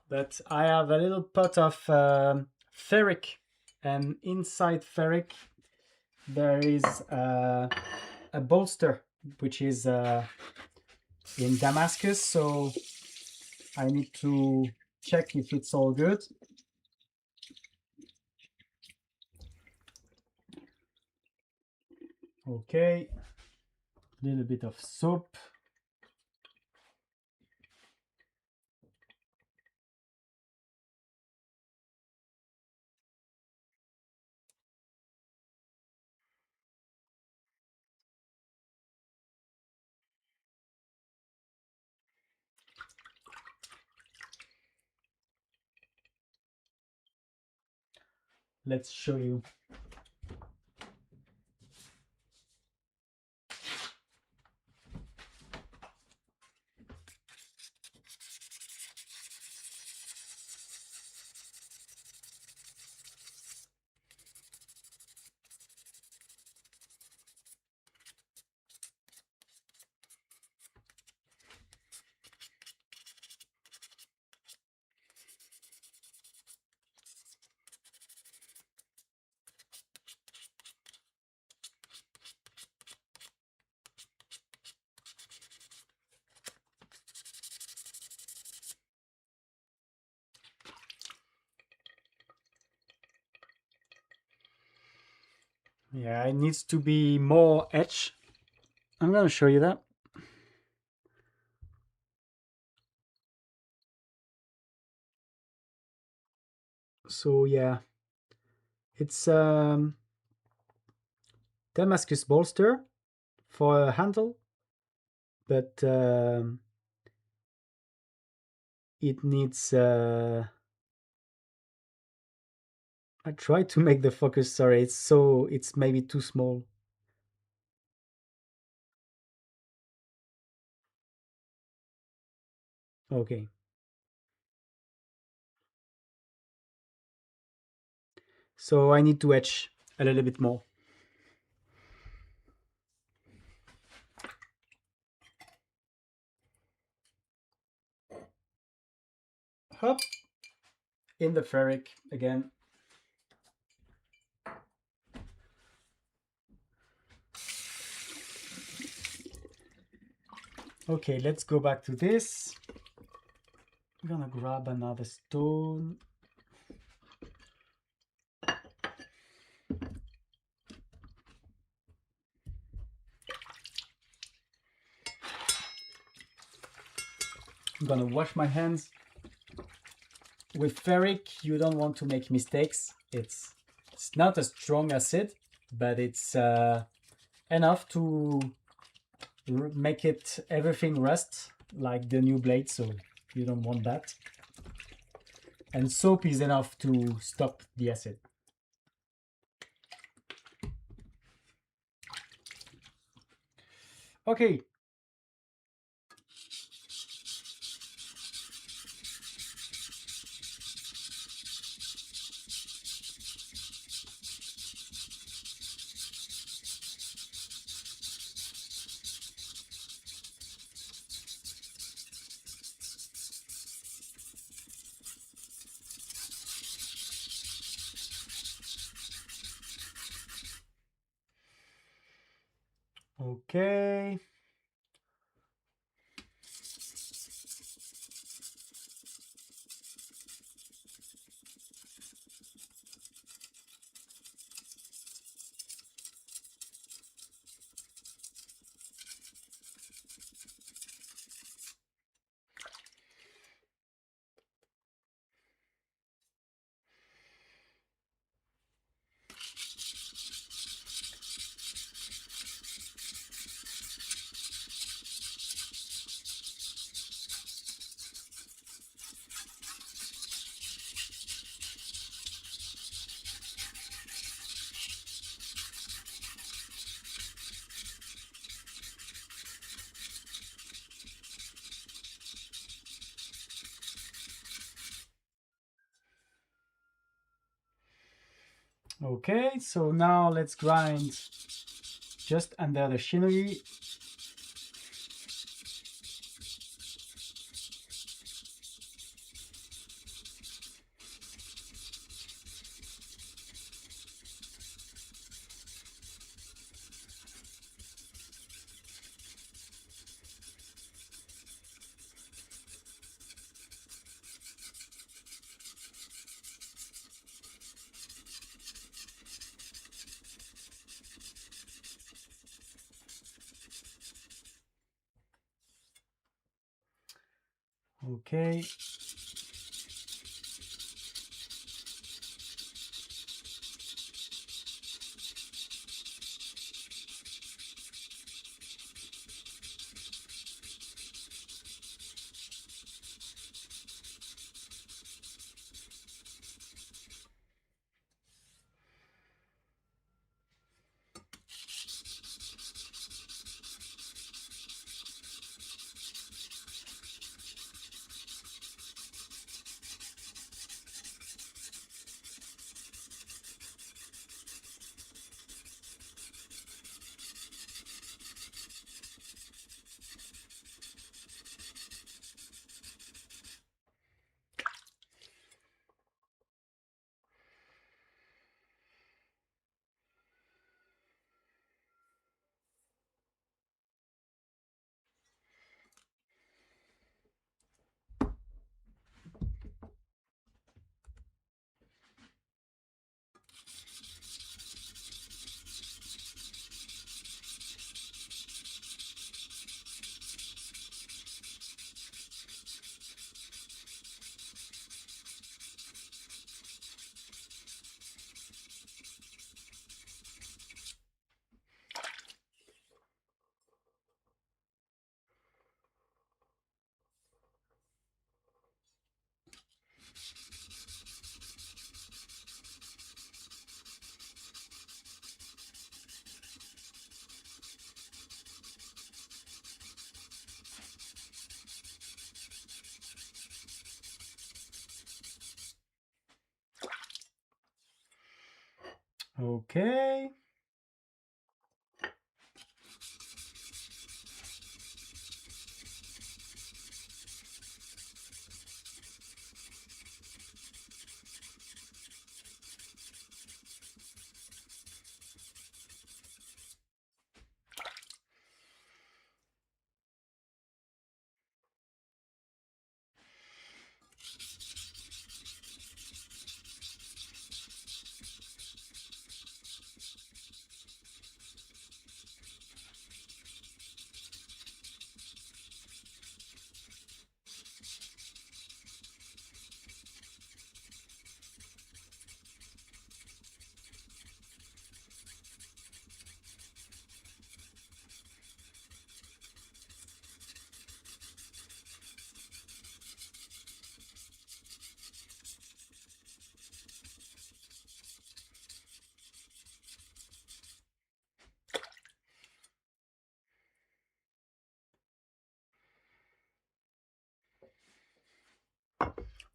but I have a little pot of ferric, and inside ferric there is a bolster which is in Damascus, so I need to check if it's all good. Okay, a little bit of soap. Let's show you. Yeah, it needs to be more etch. I'm gonna show you that. So yeah, it's Damascus bolster for a handle, but it needs. I tried to make the focus. Sorry, it's maybe too small. Okay. So I need to etch a little bit more. Hop, in the ferric again. Okay, let's go back to this. I'm gonna grab another stone. I'm gonna wash my hands. With ferric, you don't want to make mistakes. It's not a strong acid, but it's enough to make it everything rust like the new blade, so you don't want that. And soap is enough to stop the acid. Okay. Okay. Okay, so now let's grind just under the chinery. Okay. Okay.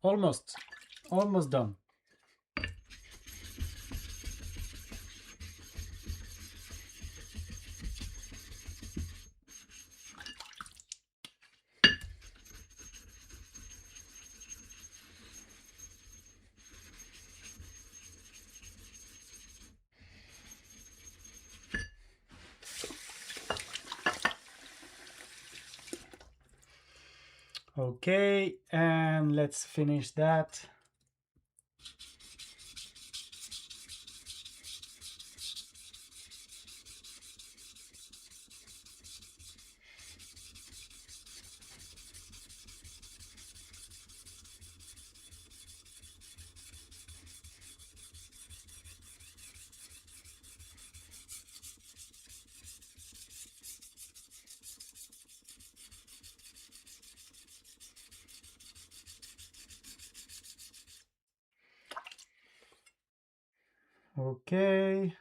Almost done. Okay, and let's finish that. Okay.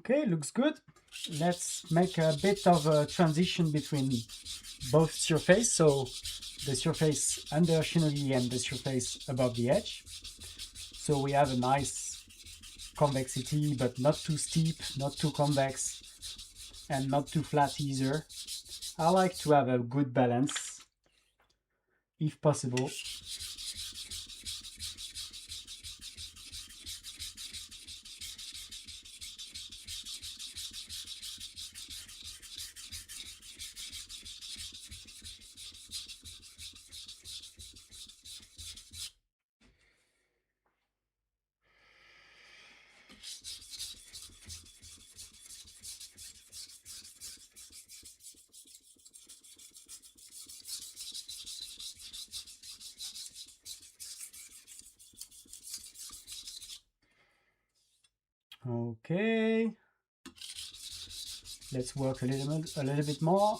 Okay, looks good. Let's make a bit of a transition between both surface, so the surface under Shinogi and the surface above the edge. So we have a nice convexity, but not too steep, not too convex, and not too flat either. I like to have a good balance, if possible. Okay, let's work a little bit more.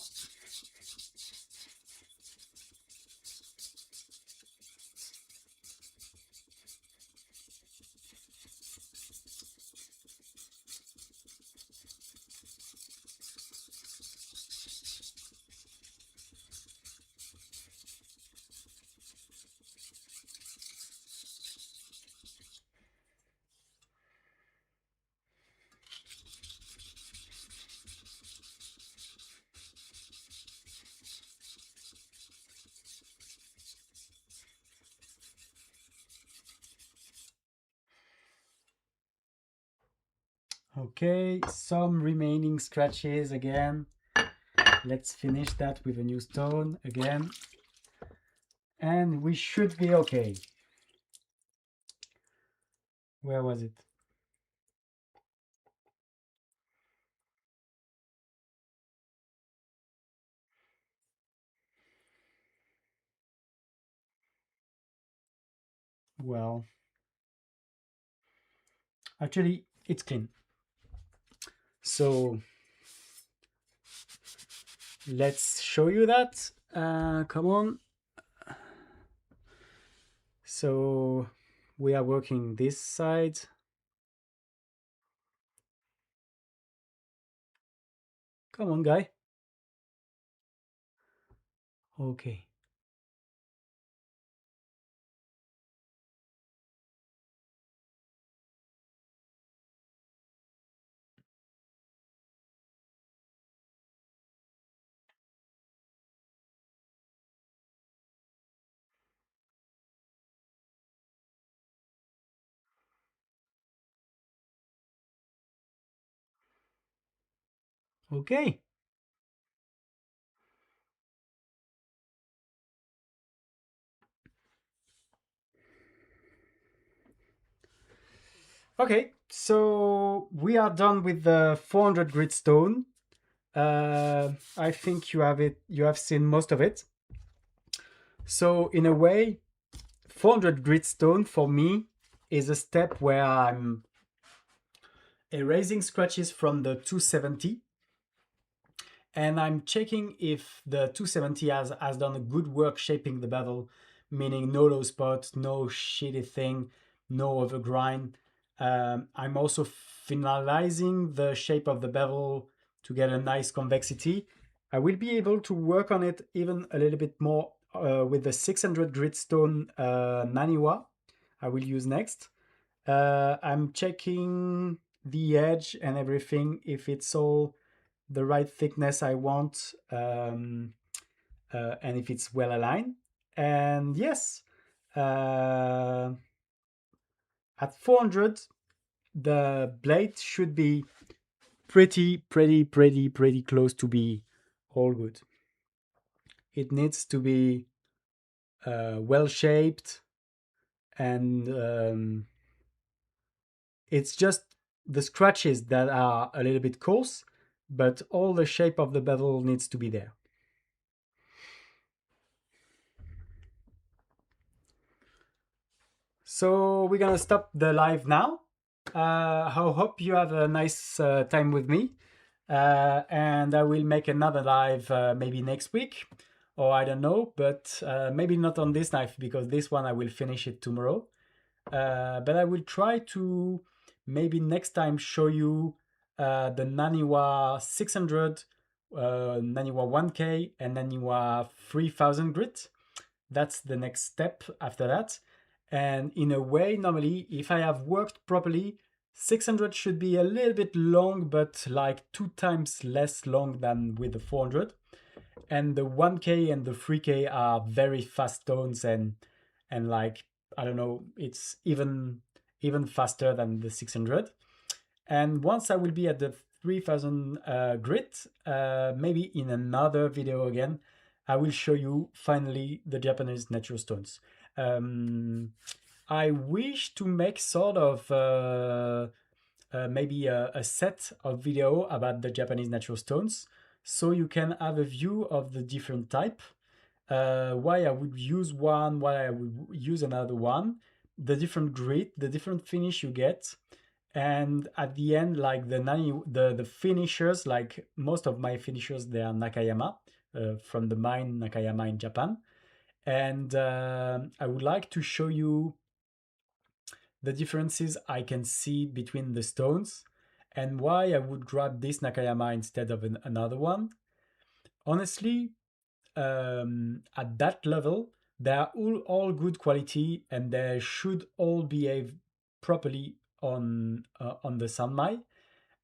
Okay, some remaining scratches again. Let's finish that with a new stone again. And we should be okay. Where was it? Well, actually, it's clean. So let's show you that. Come on. So we are working this side. Come on, guy. Okay. Okay. Okay, so we are done with the 400 grit stone. I think you have seen most of it. So in a way, 400 grit stone for me is a step where I'm erasing scratches from the 270 and I'm checking if the 270 has done a good work shaping the bevel, meaning no low spots, no shitty thing, no overgrind. I'm also finalizing the shape of the bevel to get a nice convexity. I will be able to work on it even a little bit more with the 600 grit stone Naniwa I will use next. I'm checking the edge and everything if it's all the right thickness I want, and if it's well aligned. And yes, at 400, the blade should be pretty close to be all good. It needs to be well shaped, and it's just the scratches that are a little bit coarse, but all the shape of the bevel needs to be there. So we're gonna stop the live now. I hope you have a nice time with me. And I will make another live maybe next week, or I don't know, but maybe not on this knife because this one I will finish it tomorrow. But I will try to maybe next time show you the Naniwa 600, Naniwa 1K, and Naniwa 3000 grit. That's the next step after that. And in a way, normally, if I have worked properly, 600 should be a little bit long, but like 2 times less long than with the 400. And the 1K and the 3K are very fast tones, and like, I don't know, it's even faster than the 600. And once I will be at the 3000 grit, maybe in another video again, I will show you finally the Japanese natural stones. I wish to make sort of maybe a set of video about the Japanese natural stones, so you can have a view of the different type, why I would use one, why I would use another one, the different grit, the different finish you get, and at the end, like the finishers, like most of my finishers, they are Nakayama, from the mine Nakayama in Japan. And I would like to show you the differences I can see between the stones and why I would grab this Nakayama instead of another one. Honestly, at that level, they are all good quality and they should all behave properly on the Sanmai.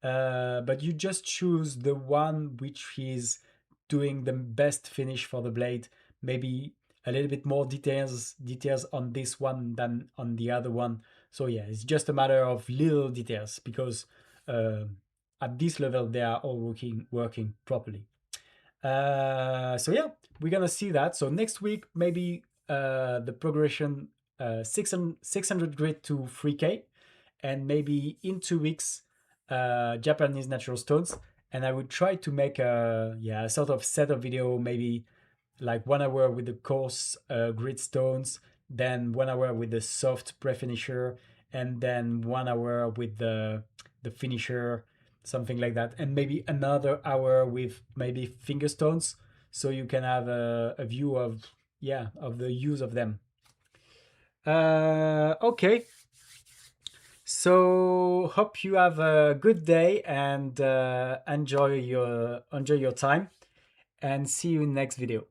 But you just choose the one which is doing the best finish for the blade. Maybe a little bit more details on this one than on the other one. So yeah, it's just a matter of little details because uh, at this level they are all working properly. So yeah, we're gonna see that. So next week maybe the progression 600 grit to 3K, and maybe in 2 weeks Japanese natural stones. And I would try to make a sort of set of video, maybe like 1 hour with the coarse grit stones, then 1 hour with the soft pre-finisher, and then 1 hour with the finisher, something like that, and maybe another hour with maybe finger stones, so you can have a view of of the use of them. Okay, so hope you have a good day and enjoy your time, and see you in next video.